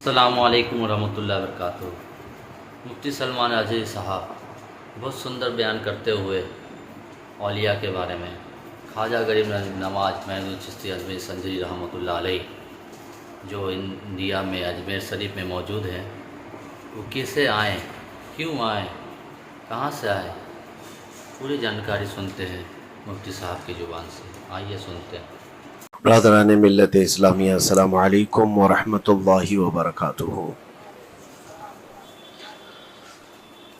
السلام علیکم ورحمۃ اللہ وبرکاتہ۔ مفتی سلمان اعجزی صاحب بہت سندر بیان کرتے ہوئے اولیاء کے بارے میں خواجہ غریب نواز معین چشتی اجمیر سنجری رحمۃ اللہ علیہ جو انڈیا میں اجمیر شریف میں موجود ہیں، وہ کیسے آئیں، کیوں آئیں، کہاں سے آئے، پوری جانکاری سنتے ہیں مفتی صاحب کی زبان سے۔ آئیے سنتے ہیں۔ برادران ملت اسلامیہ، السلام علیکم ورحمۃ اللہ وبرکاتہ۔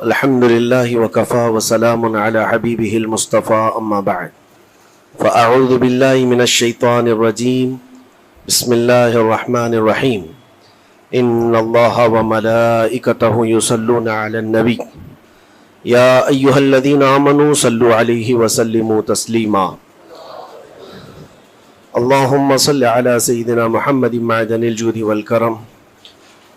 الحمد للہ وکفا وسلام علی حبیبہ المصطفیٰ، اما بعد فاعوذ باللہ من الشیطان الرجیم، بسم اللہ الرحمن الرحیم۔ ان اللہ وملائکتہ یصلون علی النبی یا ایہا الذین آمنوا صلوا علیہ وسلموا تسلیما۔ اللہم صل علی سیدنا محمد معدن الجود والکرم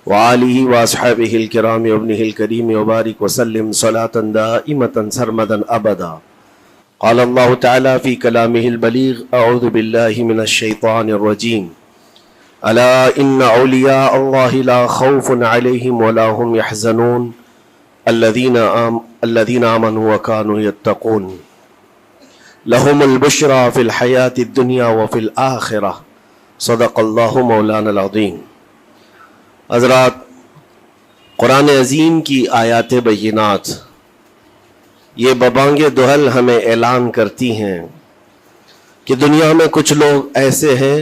وآلہ واصحابہ الکرام وابنہ الکریم وبارک وسلم صلاة دائمة سرمدا ابدا۔ قال اللہ تعالی فی کلامہ البلیغ، اعوذ باللہ من الشیطان الرجیم، الا ان اولیاء اللہ لا خوف علیہم ولا هم يحزنون الذین آمنوا وکانوا یتقون لهم البشرى فی الحیاة الدنیا وفی الآخرہ، صدق اللہ مولانا العظیم۔ حضرات، قرآن عظیم کی آیات بینات یہ ببانگ دہل ہمیں اعلان کرتی ہیں کہ دنیا میں کچھ لوگ ایسے ہیں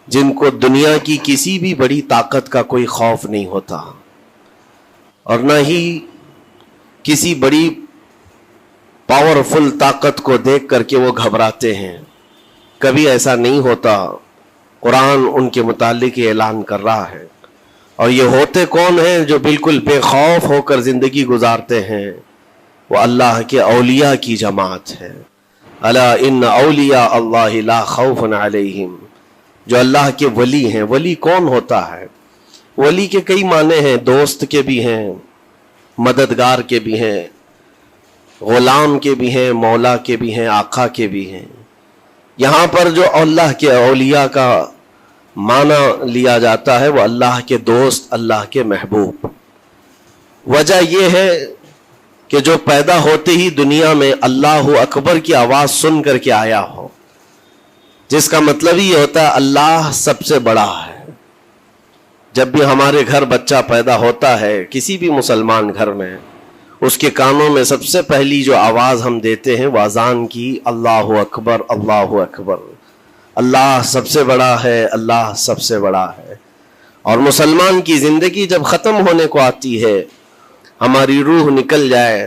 جن کو دنیا کی کسی بھی بڑی طاقت کا کوئی خوف نہیں ہوتا، اور نہ ہی کسی بڑی پاورفل طاقت کو دیکھ کر کے وہ گھبراتے ہیں۔ کبھی ایسا نہیں ہوتا۔ قرآن ان کے متعلق اعلان کر رہا ہے، اور یہ ہوتے کون ہیں جو بالکل بے خوف ہو کر زندگی گزارتے ہیں؟ وہ اللہ کے اولیاء کی جماعت ہے۔ الا ان اولیاء اللہ لا خوف علیہم، جو اللہ کے ولی ہیں۔ ولی کون ہوتا ہے؟ ولی کے کئی معنی ہیں، دوست کے بھی ہیں، مددگار کے بھی ہیں، غلام کے بھی ہیں، مولا کے بھی ہیں، آقا کے بھی ہیں۔ یہاں پر جو اللہ کے اولیاء کا معنی لیا جاتا ہے وہ اللہ کے دوست، اللہ کے محبوب۔ وجہ یہ ہے کہ جو پیدا ہوتے ہی دنیا میں اللہ اکبر کی آواز سن کر کے آیا ہو، جس کا مطلب یہ ہوتا ہے اللہ سب سے بڑا ہے۔ جب بھی ہمارے گھر بچہ پیدا ہوتا ہے، کسی بھی مسلمان گھر میں، اس کے کانوں میں سب سے پہلی جو آواز ہم دیتے ہیں وہ اذان کی، اللہ اکبر، اللہ اکبر، اللہ سب سے بڑا ہے، اللہ سب سے بڑا ہے۔ اور مسلمان کی زندگی جب ختم ہونے کو آتی ہے، ہماری روح نکل جائے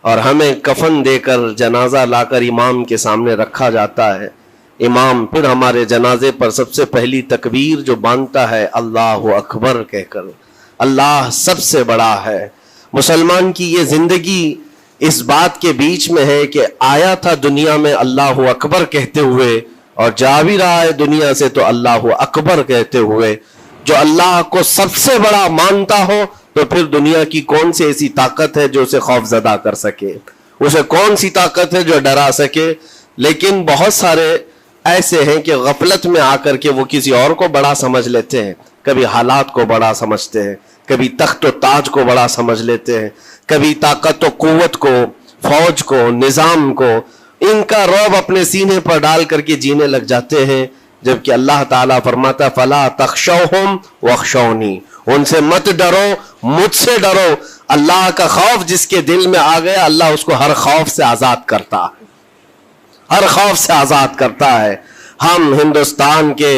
اور ہمیں کفن دے کر جنازہ لا کر امام کے سامنے رکھا جاتا ہے، امام پھر ہمارے جنازے پر سب سے پہلی تکبیر جو باندھتا ہے اللہ اکبر کہہ کر، اللہ سب سے بڑا ہے۔ مسلمان کی یہ زندگی اس بات کے بیچ میں ہے کہ آیا تھا دنیا میں اللہ اکبر کہتے ہوئے، اور جا بھی رہا ہے دنیا سے تو اللہ اکبر کہتے ہوئے۔ جو اللہ کو سب سے بڑا مانتا ہو تو پھر دنیا کی کون سی ایسی طاقت ہے جو اسے خوف زدہ کر سکے، اسے کون سی طاقت ہے جو ڈرا سکے؟ لیکن بہت سارے ایسے ہیں کہ غفلت میں آ کر کے وہ کسی اور کو بڑا سمجھ لیتے ہیں، کبھی حالات کو بڑا سمجھتے ہیں، کبھی تخت و تاج کو بڑا سمجھ لیتے ہیں، کبھی طاقت و قوت کو، فوج کو، نظام کو، ان کا رعب اپنے سینے پر ڈال کر کے جینے لگ جاتے ہیں، جبکہ اللہ تعالیٰ فرماتا فلا تخشوہم واخشونی، ان سے مت ڈرو، مجھ سے ڈرو۔ اللہ کا خوف جس کے دل میں آ گیا، اللہ اس کو ہر خوف سے آزاد کرتا ہے، ہر خوف سے آزاد کرتا ہے۔ ہم ہندوستان کے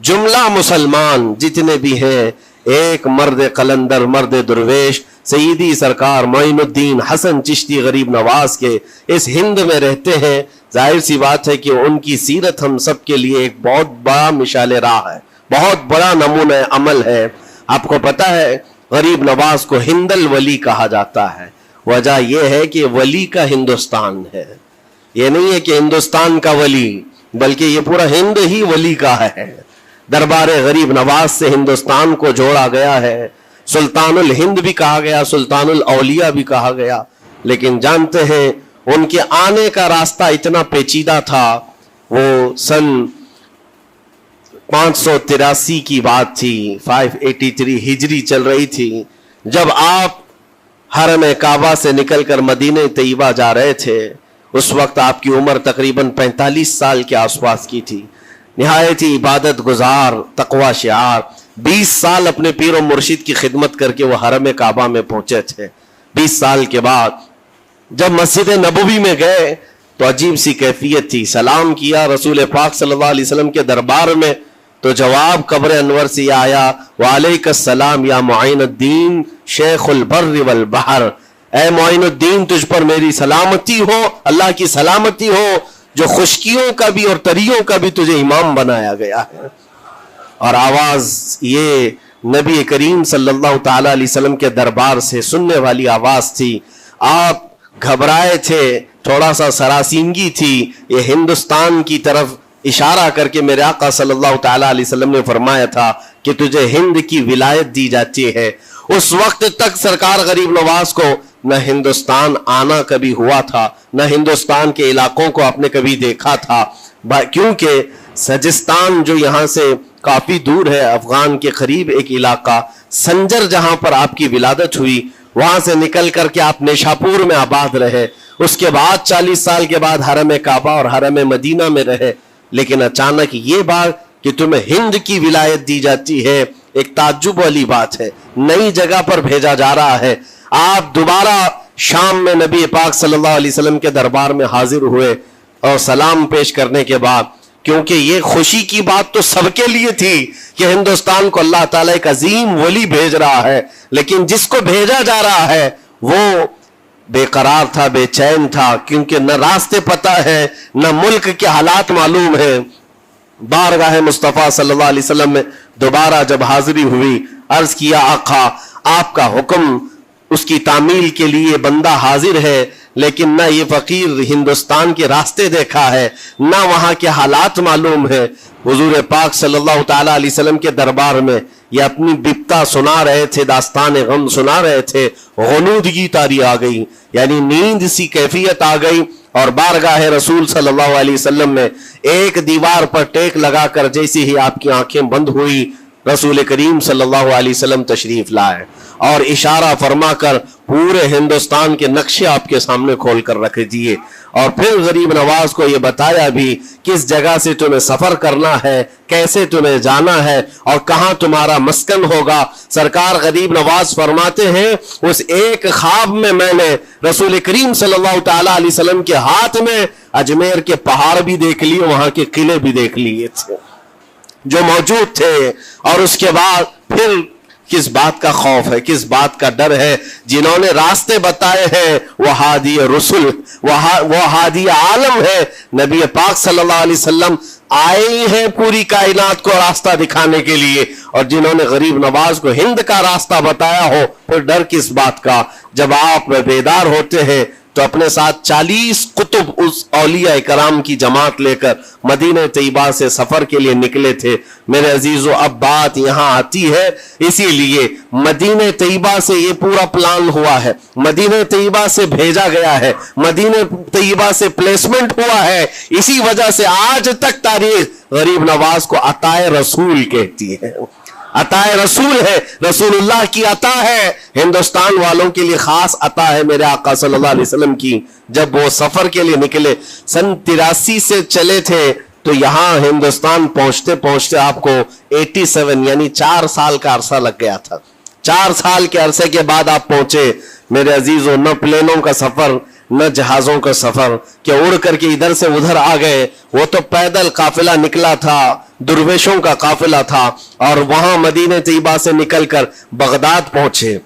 جملہ مسلمان جتنے بھی ہیں، ایک مرد قلندر، مرد درویش، سیدی سرکار معین الدین حسن چشتی غریب نواز کے اس ہند میں رہتے ہیں۔ ظاہر سی بات ہے کہ ان کی سیرت ہم سب کے لیے ایک بہت بڑا مشعل راہ ہے، بہت بڑا نمونہ عمل ہے۔ آپ کو پتہ ہے غریب نواز کو ہند الولی کہا جاتا ہے۔ وجہ یہ ہے کہ ولی کا ہندوستان ہے، یہ نہیں ہے کہ ہندوستان کا ولی، بلکہ یہ پورا ہند ہی ولی کا ہے۔ دربار غریب نواز سے ہندوستان کو جوڑا گیا ہے، سلطان الہند بھی کہا گیا، سلطان الاولیاء بھی کہا گیا۔ لیکن جانتے ہیں ان کے آنے کا راستہ اتنا پیچیدہ تھا۔ وہ سن 583 کی بات تھی, 583 ہجری چل رہی تھی جب آپ حرم کعبہ سے نکل کر مدینہ طیبہ جا رہے تھے. اس وقت آپ کی عمر تقریباً 45 سال کے آس پاس کی تھی. نہایت ہی عبادت گزار, تقوی شعار, 20 سال اپنے پیر و مرشد کی خدمت کر کے وہ حرم کعبہ میں پہنچے تھے. 20 سال کے بعد جب مسجد نبوی میں گئے تو عجیب سی کیفیت تھی. سلام کیا رسول پاک صلی اللہ علیہ وسلم کے دربار میں تو جواب قبر انور سے یہ آیا, وعلیک السلام یا معین الدین شیخ البر والبحر. اے معین الدین تجھ پر میری سلامتی ہو, اللہ کی سلامتی ہو جو خشکیوں کا بھی اور تریوں کا بھی تجھے امام بنایا گیا ہے. اور آواز یہ نبی کریم صلی اللہ تعالی علیہ وسلم کے دربار سے سننے والی آواز تھی. آپ گھبرائے تھے, تھوڑا سا سراسیمگی تھی. یہ ہندوستان کی طرف اشارہ کر کے میرے آقا صلی اللہ تعالی علیہ وسلم نے فرمایا تھا کہ تجھے ہند کی ولایت دی جاتی ہے. اس وقت تک سرکار غریب نواز کو نہ ہندوستان آنا کبھی ہوا تھا, نہ ہندوستان کے علاقوں کو آپ نے کبھی دیکھا تھا, کیونکہ سجستان جو یہاں سے کافی دور ہے, افغان کے قریب ایک علاقہ سنجر جہاں پر آپ کی ولادت ہوئی, وہاں سے نکل کر کے آپ نیشاپور میں آباد رہے. اس کے بعد 40 سال کے بعد حرم کعبہ اور حرم مدینہ میں رہے. لیکن اچانک یہ بات کہ تمہیں ہند کی ولایت دی جاتی ہے, ایک تعجب والی بات ہے. نئی جگہ پر بھیجا جا رہا ہے. آپ دوبارہ شام میں نبی پاک صلی اللہ علیہ وسلم کے دربار میں حاضر ہوئے اور سلام پیش کرنے کے بعد, کیونکہ یہ خوشی کی بات تو سب کے لیے تھی کہ ہندوستان کو اللہ تعالیٰ ایک عظیم ولی بھیج رہا ہے, لیکن جس کو بھیجا جا رہا ہے وہ بے قرار تھا, بے چین تھا, کیونکہ نہ راستے پتہ ہے, نہ ملک کے حالات معلوم ہیں. بارگاہ مصطفیٰ صلی اللہ علیہ وسلم میں دوبارہ جب حاضری ہوئی, عرض کیا آقا آپ کا حکم, اس کی تعمیل کے لیے بندہ حاضر ہے, لیکن نہ یہ فقیر ہندوستان کے راستے دیکھا ہے, نہ وہاں کے حالات معلوم ہے. حضور پاک صلی اللہ تعالی علیہ وسلم کے دربار میں یہ اپنی بپتا سنا رہے تھے, داستان غم سنا رہے تھے. غنودگی طاری آ گئی, یعنی نیند سی کیفیت آ گئی, اور بارگاہ رسول صلی اللہ علیہ وسلم میں ایک دیوار پر ٹیک لگا کر جیسی ہی آپ کی آنکھیں بند ہوئی, رسول کریم صلی اللہ علیہ وسلم تشریف لائے اور اشارہ فرما کر پورے ہندوستان کے نقشے آپ کے سامنے کھول کر رکھ دیے, اور پھر غریب نواز کو یہ بتایا بھی کس جگہ سے تمہیں سفر کرنا ہے, کیسے تمہیں جانا ہے اور کہاں تمہارا مسکن ہوگا. سرکار غریب نواز فرماتے ہیں اس ایک خواب میں میں نے رسول کریم صلی اللہ تعالی علیہ وسلم کے ہاتھ میں اجمیر کے پہاڑ بھی دیکھ لیے, وہاں کے قلعے بھی دیکھ لیے تھے جو موجود تھے. اور اس کے بعد پھر کس بات کا خوف ہے, کس بات کا ڈر ہے؟ جنہوں نے راستے بتائے ہیں وہ ہادی رسول, وہ ہادی عالم ہے. نبی پاک صلی اللہ علیہ وسلم آئے ہی ہیں پوری کائنات کو راستہ دکھانے کے لیے, اور جنہوں نے غریب نواز کو ہند کا راستہ بتایا ہو, پھر ڈر کس بات کا؟ جب آپ بیدار ہوتے ہیں تو اپنے ساتھ 40 قطب اس اولیاء کرام کی جماعت لے کر مدینہ طیبہ سے سفر کے لیے نکلے تھے. میرے عزیزو, اب بات یہاں آتی ہے, اسی لیے مدینہ طیبہ سے یہ پورا پلان ہوا ہے, مدینہ طیبہ سے بھیجا گیا ہے, مدینہ طیبہ سے پلیسمنٹ ہوا ہے. اسی وجہ سے آج تک تاریخ غریب نواز کو عطائے رسول کہتی ہے. عطائے رسول ہے, رسول اللہ کی عطا ہے, ہندوستان والوں کے لیے خاص عطا ہے میرے آقا صلی اللہ علیہ وسلم کی. جب وہ سفر کے لیے نکلے, سن 83 سے چلے تھے, تو یہاں ہندوستان پہنچتے پہنچتے آپ کو 87 یعنی 4 سال کا عرصہ لگ گیا تھا. 4 سال کے عرصے کے بعد آپ پہنچے. میرے عزیزوں, نہ پلینوں کا سفر, نہ جہازوں کا سفر کہ اڑ کر کے ادھر سے ادھر آ گئے. وہ تو پیدل قافلہ نکلا تھا, درویشوں کا قافلہ تھا, اور وہاں مدینہ طیبہ سے نکل کر بغداد پہنچے.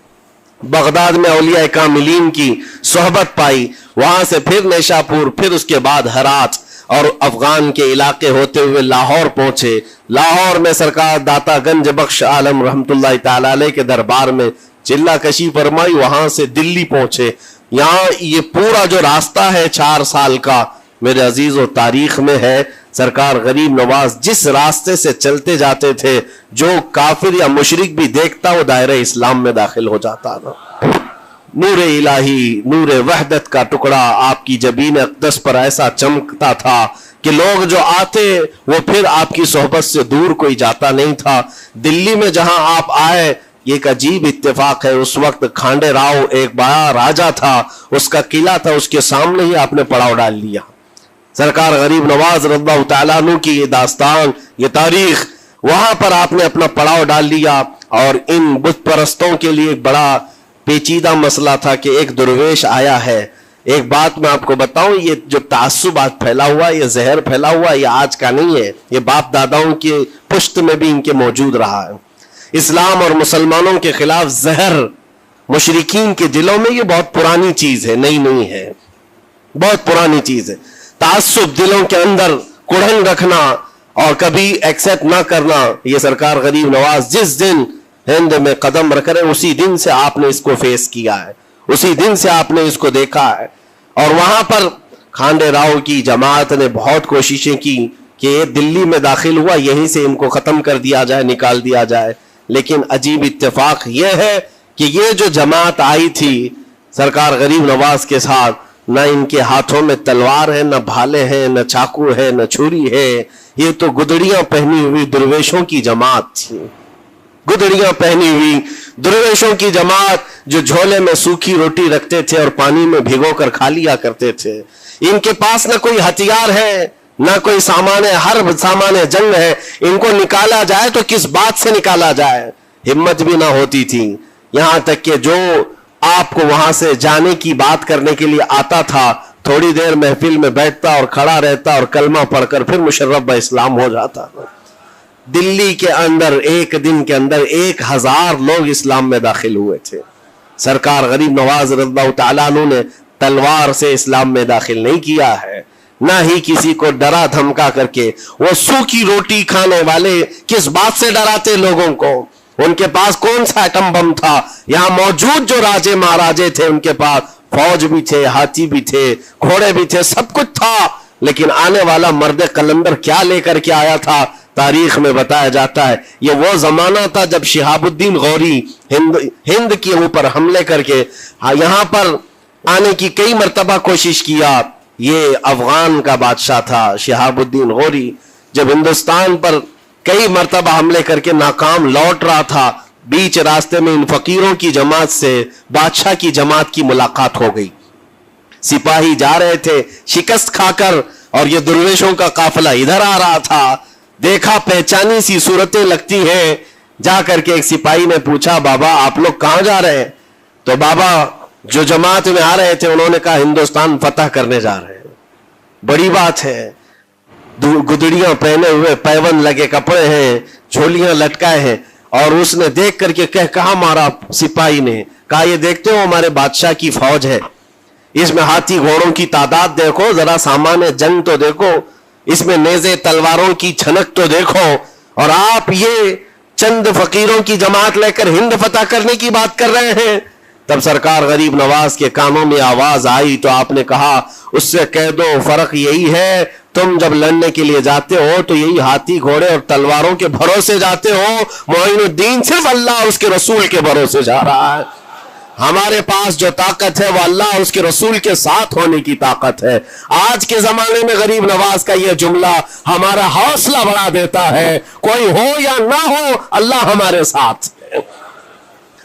بغداد میں اولیاء کاملین کی صحبت پائی, وہاں سے پھر نیشاپور, پھر اس کے بعد ہرات, اور افغان کے علاقے ہوتے ہوئے لاہور پہنچے. لاہور میں سرکار داتا گنج بخش عالم رحمت اللہ تعالی علیہ کے دربار میں چلہ کشی فرمائی, وہاں سے دلی پہنچے. یہاں یہ پورا جو راستہ ہے 4 سال کا, میرے عزیز و تاریخ میں ہے. سرکار غریب نواز جس راستے سے چلتے جاتے تھے, جو کافر یا مشرک بھی دیکھتا وہ دائرہ اسلام میں داخل ہو جاتا نا. نور الہی, نور وحدت کا ٹکڑا آپ کی جبین اقدس پر ایسا چمکتا تھا کہ لوگ جو آتے وہ پھر آپ کی صحبت سے دور کوئی جاتا نہیں تھا۔ دلی میں جہاں آپ آئے یہ ایک عجیب اتفاق ہے، اس وقت کھانڈے راؤ ایک بڑا راجا تھا، اس کا قلعہ تھا، اس کے سامنے ہی آپ نے پڑاؤ ڈال لیا۔ سرکار غریب نواز رضی اللہ تعالیٰ عنہ کی یہ داستان، یہ تاریخ، وہاں پر آپ نے اپنا پڑاؤ ڈال لیا۔ اور ان بت پرستوں کے لیے ایک بڑا پیچیدہ مسئلہ تھا کہ ایک درویش آیا ہے۔ ایک بات میں آپ کو بتاؤں، یہ جو تعصب آج پھیلا ہوا، یہ زہر پھیلا ہوا، یہ آج کا نہیں ہے، یہ باپ داداؤں کی پشت میں بھی ان کے موجود رہا ہے۔ اسلام اور مسلمانوں کے خلاف زہر مشرکین کے دلوں میں یہ بہت پرانی چیز ہے، نئی نہیں ہے، بہت پرانی چیز ہے۔ تعصب دلوں کے اندر کڑھن رکھنا اور کبھی ایکسپٹ نہ کرنا، یہ سرکار غریب نواز جس دن ہند میں قدم رکھ رہے اسی دن سے آپ نے اس کو فیس کیا ہے، اسی دن سے آپ نے اس کو دیکھا ہے۔ اور وہاں پر کھانڈے راؤ کی جماعت نے بہت کوششیں کی کہ یہ دلی میں داخل ہوا، یہیں سے ان کو ختم کر دیا جائے، نکال دیا جائے۔ لیکن عجیب اتفاق یہ ہے کہ یہ جو جماعت آئی تھی سرکار غریب نواز کے ساتھ، نہ ان کے ہاتھوں میں تلوار ہے، نہ بھالے ہیں، نہ چاقو ہے، نہ چھری ہے، یہ تو گدڑیاں پہنی ہوئی درویشوں کی جماعت تھی، گدڑیاں پہنی ہوئی درویشوں کی جماعت جو جھولے میں سوکھی روٹی رکھتے تھے اور پانی میں بھگو کر کھا لیا کرتے تھے۔ ان کے پاس نہ کوئی ہتھیار ہے، نہ کوئی سامان حرب، سامان جنگ ہے، ان کو نکالا جائے تو کس بات سے نکالا جائے، ہمت بھی نہ ہوتی تھی۔ یہاں تک کہ جو آپ کو وہاں سے جانے کی بات کرنے کے لیے آتا تھا، تھوڑی دیر محفل میں بیٹھتا اور کھڑا رہتا اور کلمہ پڑھ کر پھر مشرف بہ اسلام ہو جاتا۔ دلی کے اندر ایک دن کے اندر 1000 لوگ اسلام میں داخل ہوئے تھے۔ سرکار غریب نواز رضی اللہ تعالیٰ عنہ نے تلوار سے اسلام میں داخل نہیں کیا ہے، نہ ہی کسی کو ڈرا دھمکا کر کے۔ وہ سوکھی روٹی کھانے والے کس بات سے ڈراتے لوگوں کو؟ ان کے پاس کون سا ایٹم بم تھا؟ یہاں موجود جو راجے مہاراجے تھے ان کے پاس فوج بھی تھے، ہاتھی بھی تھے، گھوڑے بھی تھے، سب کچھ تھا، لیکن آنے والا مرد قلندر کیا لے کر کے آیا تھا؟ تاریخ میں بتایا جاتا ہے یہ وہ زمانہ تھا جب شہاب الدین غوری ہند کے اوپر حملے کر کے یہاں پر آنے کی کئی مرتبہ کوشش کیا۔ یہ افغان کا بادشاہ تھا شہاب الدین غوری، جب ہندوستان پر کئی مرتبہ حملے کر کے ناکام لوٹ رہا تھا، بیچ راستے میں ان فقیروں کی جماعت سے بادشاہ کی جماعت کی ملاقات ہو گئی۔ سپاہی جا رہے تھے شکست کھا کر اور یہ درویشوں کا قافلہ ادھر آ رہا تھا، دیکھا پہچانی سی صورتیں لگتی ہیں، جا کر کے ایک سپاہی نے پوچھا بابا آپ لوگ کہاں جا رہے ہیں؟ تو بابا جو جماعت میں آ رہے تھے انہوں نے کہا ہندوستان فتح کرنے جا رہے ہیں۔ بڑی بات ہے، گدڑیاں پہنے ہوئے، پیون لگے کپڑے ہیں، جھولیاں لٹکائے ہیں، اور اس نے دیکھ کر کے کہا مارا سپاہی نے، کہا یہ دیکھتے ہو ہمارے بادشاہ کی فوج ہے، اس میں ہاتھی گھوڑوں کی تعداد دیکھو، ذرا سامان جنگ تو دیکھو، اس میں نیزے تلواروں کی چھنک تو دیکھو، اور آپ یہ چند فقیروں کی جماعت لے کر ہند فتح کرنے کی بات کر رہے ہیں۔ تب سرکار غریب نواز کے کانوں میں آواز آئی تو آپ نے کہا اس سے کہہ دو فرق یہی ہے، تم جب لڑنے کے لیے جاتے ہو تو یہی ہاتھی گھوڑے اور تلواروں کے بھروسے جاتے ہو، معین الدین صرف اللہ اور اس کے رسول کے بھروسے جا رہا ہے۔ ہمارے پاس جو طاقت ہے وہ اللہ اور اس کے رسول کے ساتھ ہونے کی طاقت ہے۔ آج کے زمانے میں غریب نواز کا یہ جملہ ہمارا حوصلہ بڑھا دیتا ہے، کوئی ہو یا نہ ہو اللہ ہمارے ساتھ ہے،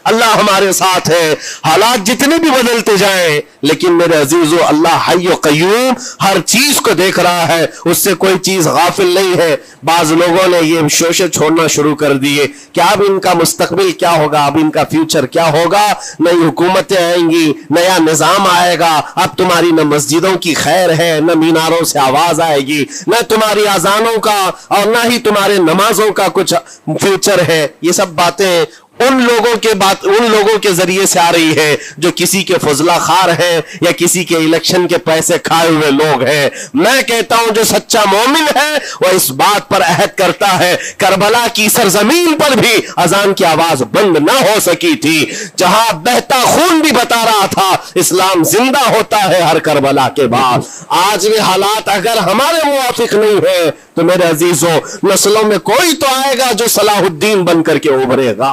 اللہ ہمارے ساتھ ہے، حالات جتنے بھی بدلتے جائیں، لیکن میرے عزیزو اللہ حی و قیوم ہر چیز کو دیکھ رہا ہے، اس سے کوئی چیز غافل نہیں ہے۔ بعض لوگوں نے یہ شوشے چھوڑنا شروع کر دیے کہ اب ان کا مستقبل کیا ہوگا، اب ان کا فیوچر کیا ہوگا، نئی حکومتیں آئیں گی، نیا نظام آئے گا، اب تمہاری نہ مسجدوں کی خیر ہے، نہ میناروں سے آواز آئے گی، نہ تمہاری اذانوں کا اور نہ ہی تمہارے نمازوں کا کچھ فیوچر ہے۔ یہ سب باتیں ان لوگوں کے ذریعے سے آ رہی ہے جو کسی کے فضلہ خار ہیں یا کسی کے الیکشن کے پیسے کھائے ہوئے لوگ ہیں۔ میں کہتا ہوں جو سچا مومن ہے وہ اس بات پر عہد کرتا ہے، کربلا کی سرزمین پر بھی اذان کی آواز بند نہ ہو سکی تھی، جہاں بہتا خون بھی بتا رہا تھا اسلام زندہ ہوتا ہے ہر کربلا کے بعد۔ آج بھی حالات اگر ہمارے موافق نہیں ہے تو میرے عزیزوں نسلوں میں کوئی تو آئے گا جو صلاح الدین بن کر کے ابھرے گا،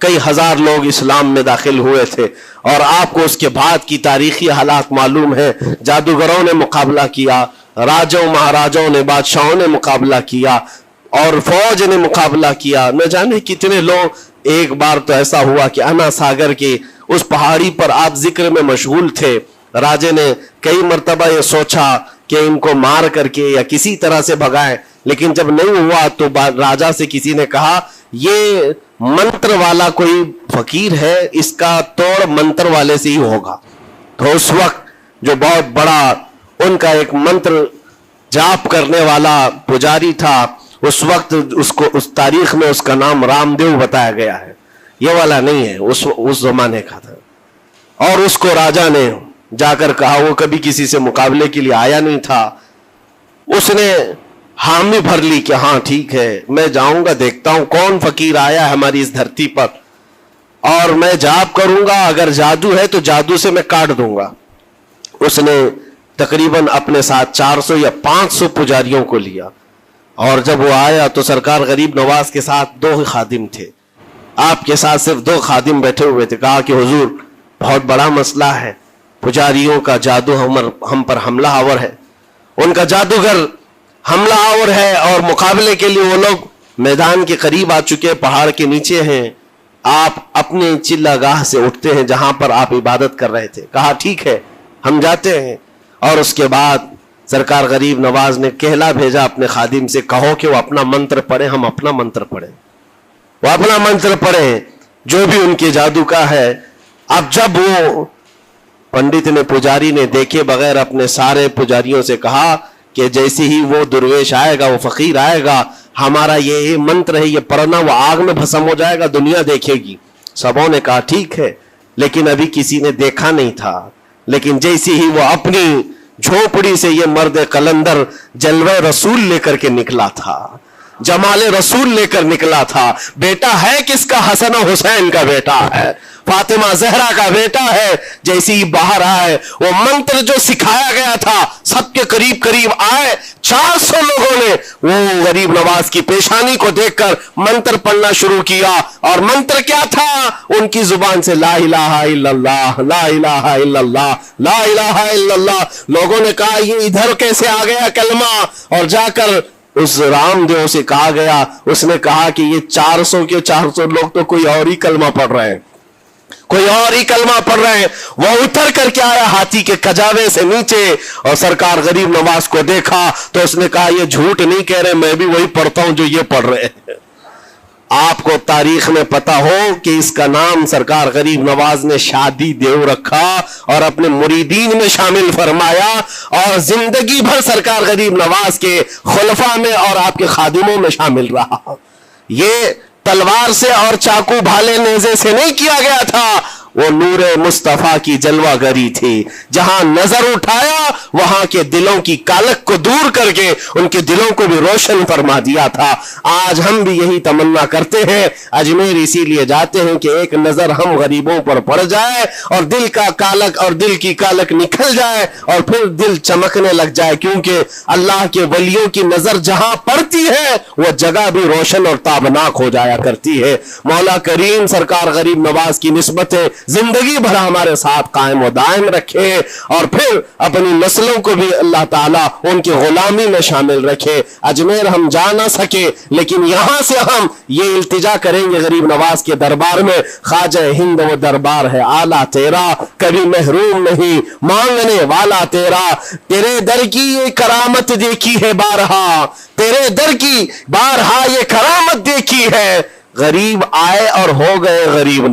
کئی ہزار لوگ اسلام میں داخل ہوئے تھے، اور آپ کو اس کے بعد کی تاریخی حالات معلوم ہے۔ جادوگروں نے مقابلہ کیا، راجوں مہاراجوں نے، بادشاہوں نے مقابلہ کیا، اور فوج نے مقابلہ کیا، نہ جانے کتنے لوگ۔ ایک بار تو ایسا ہوا کہ انا ساگر کے اس پہاڑی پر آپ ذکر میں مشغول تھے، راجے نے کئی مرتبہ یہ سوچا کہ ان کو مار کر کے یا کسی طرح سے بھگائیں، لیکن جب نہیں ہوا تو راجہ سے کسی نے کہا یہ منتر والا کوئی فقیر ہے، اس کا توڑ منتر والے سے ہی ہوگا۔ تو اس وقت جو بہت بڑا ان کا ایک منتر جاپ کرنے والا پجاری تھا، اس وقت اس تاریخ میں اس کا نام رام دیو بتایا گیا ہے، یہ والا نہیں ہے، اس زمانے کا تھا۔ اور اس کو راجہ نے جا کر کہا، وہ کبھی کسی سے مقابلے کے لیے آیا نہیں تھا، اس نے حامی بھر لی کہ ہاں ٹھیک ہے، میں جاؤں گا، دیکھتا ہوں کون فقیر آیا ہے ہماری اس دھرتی پر، اور میں جاپ کروں گا، اگر جادو ہے تو جادو سے میں کاٹ دوں گا۔ اس نے تقریباً اپنے ساتھ 400 یا 500 پجاریوں کو لیا، اور جب وہ آیا تو سرکار غریب نواز کے ساتھ 2 خادم تھے، آپ کے ساتھ صرف 2 خادم بیٹھے ہوئے تھے۔ کہا کہ حضور بہت بڑا مسئلہ ہے، پجاریوں کا جادو ہم پر حملہ آور ہے، ان کا جادوگر حملہ آور ہے، اور مقابلے کے لیے وہ لوگ میدان کے قریب آ چکے، پہاڑ کے نیچے ہیں، آپ اپنے چلہ گاہ سے اٹھتے ہیں جہاں پر آپ عبادت کر رہے تھے۔ کہا ٹھیک ہے ہم جاتے ہیں، اور اس کے بعد سرکار غریب نواز نے کہلا بھیجا اپنے خادم سے، کہو کہ وہ اپنا منتر پڑھیں، ہم اپنا منتر پڑھیں، وہ اپنا منتر پڑھیں جو بھی ان کے جادو کا ہے۔ اب جب وہ پنڈت نے، پجاری نے دیکھے بغیر اپنے سارے پجاریوں سے کہا کہ جیسے ہی وہ درویش آئے گا، وہ فقیر آئے گا، ہمارا یہ منتر ہے یہ پڑھنا، وہ آگ میں بھسم ہو جائے گا، دنیا دیکھے گی۔ سبوں نے کہا ٹھیک ہے، لیکن ابھی کسی نے دیکھا نہیں تھا، لیکن جیسے ہی وہ اپنی جھوپڑی سے یہ مرد قلندر جلوہ رسول لے کر کے نکلا تھا، جمال رسول لے کر نکلا تھا، بیٹا ہے کس کا؟ حسن و حسین کا بیٹا ہے، فاطمہ زہرا کا بیٹا ہے۔ جیسے ہی باہر آئے، وہ منتر جو سکھایا گیا تھا سب کے قریب قریب آئے، 400 لوگوں نے وہ غریب نواز کی پیشانی کو دیکھ کر منتر پڑھنا شروع کیا۔ اور منتر کیا تھا؟ ان کی زبان سے لا الہ الا اللہ، لا الہ الا اللہ، لا الہ الا اللہ۔ لوگوں نے کہا یہ ادھر کیسے آ گیا کلمہ؟ اور جا کر اس رام دیو سے کہا گیا، اس نے کہا کہ یہ 400 کے 400 لوگ تو کوئی اور ہی کلمہ پڑھ رہے ہیں، کوئی اور ہی کلمہ پڑھ رہے ہیں۔ وہ اتر کر کے آیا ہاتھی کے کجاوے سے نیچے، اور سرکار غریب نواز کو دیکھا تو اس نے کہا یہ جھوٹ نہیں کہہ رہے، میں بھی وہی پڑھتا ہوں جو یہ پڑھ رہے ہیں۔ آپ کو تاریخ میں پتا ہو کہ اس کا نام سرکار غریب نواز نے شادی دیو رکھا اور اپنے مریدین میں شامل فرمایا، اور زندگی بھر سرکار غریب نواز کے خلفاء میں اور آپ کے خادموں میں شامل رہا۔ یہ تلوار سے اور چاقو بھالے نیزے سے نہیں کیا گیا تھا، وہ نور مصطفیٰ کی جلوہ گری تھی۔ جہاں نظر اٹھایا وہاں کے دلوں کی کالک کو دور کر کے ان کے دلوں کو بھی روشن فرما دیا تھا۔ آج ہم بھی یہی تمنا کرتے ہیں، اجمیر اسی لیے جاتے ہیں کہ ایک نظر ہم غریبوں پر پڑ جائے اور دل کا کالک اور دل کی کالک نکل جائے اور پھر دل چمکنے لگ جائے، کیونکہ اللہ کے ولیوں کی نظر جہاں پڑتی ہے وہ جگہ بھی روشن اور تابناک ہو جایا کرتی ہے۔ مولا کریم سرکار غریب نواز کی نسبتیں زندگی بھر ہمارے ساتھ قائم و دائم رکھے، اور پھر اپنی نسلوں کو بھی اللہ تعالیٰ ان کی غلامی میں شامل رکھے۔ اجمیر ہم جا نہ سکے، لیکن یہاں سے ہم یہ التجا کریں گے غریب نواز کے دربار میں، خواجہ ہند وہ دربار ہے آلہ تیرا، کبھی محروم نہیں مانگنے والا تیرا، تیرے در کی یہ کرامت دیکھی ہے بارہا، تیرے در کی بارہا یہ کرامت دیکھی ہے، غریب آئے اور ہو گئے غریب۔